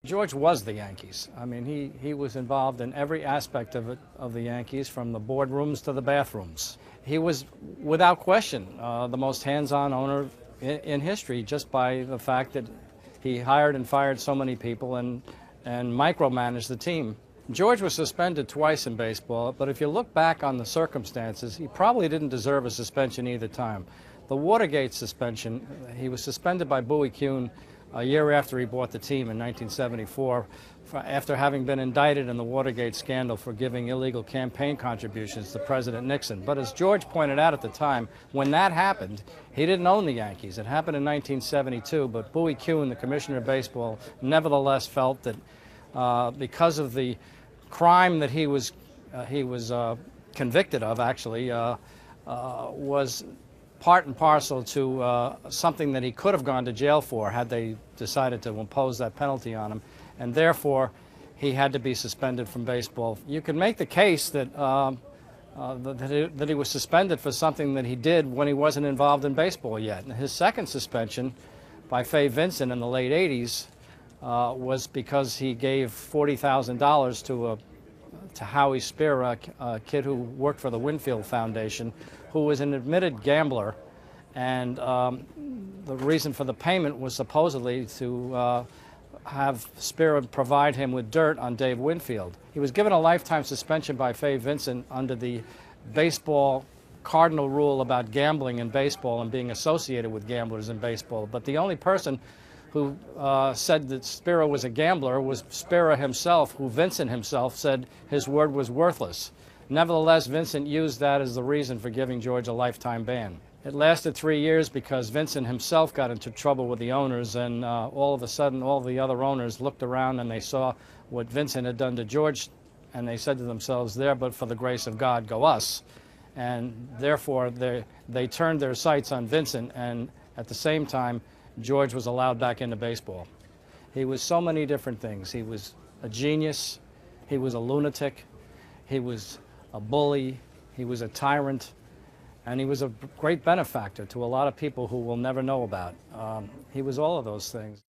George was the Yankees. I mean, he was involved in every aspect of the Yankees, from the boardrooms to the bathrooms. He was, without question, the most hands-on owner in history, just by the fact that he hired and fired so many people and micromanaged the team. George was suspended twice in baseball, but if you look back on the circumstances, he probably didn't deserve a suspension either time. The Watergate suspension, he was suspended by Bowie Kuhn a year after he bought the team in 1974, after having been indicted in the Watergate scandal for giving illegal campaign contributions to President Nixon. But as George pointed out at the time, when that happened, he didn't own the Yankees. It happened in 1972, but Bowie Kuhn, the commissioner of baseball, nevertheless felt that because of the crime that he was convicted of, actually, was part and parcel to something that he could have gone to jail for had they decided to impose that penalty on him, and therefore he had to be suspended from baseball. You can make the case that that he was suspended for something that he did when he wasn't involved in baseball yet. And his second suspension by Fay Vincent in the late 80s was because he gave $40,000 to Howie Spira, a kid who worked for the Winfield Foundation, who was an admitted gambler, and the reason for the payment was supposedly to have Spira provide him with dirt on Dave Winfield. He was given a lifetime suspension by Fay Vincent under the baseball cardinal rule about gambling in baseball and being associated with gamblers in baseball. But the only person who said that Spira was a gambler was Spira himself, who Vincent himself said his word was worthless. Nevertheless, Vincent used that as the reason for giving George a lifetime ban. It lasted 3 years because Vincent himself got into trouble with the owners, and all of a sudden all the other owners looked around and they saw what Vincent had done to George, and they said to themselves, "There, but for the grace of God, go us." And therefore they turned their sights on Vincent, and at the same time George was allowed back into baseball. He was so many different things. He was a genius, he was a lunatic, he was a bully, he was a tyrant, and he was a great benefactor to a lot of people who we'll never know about. He was all of those things.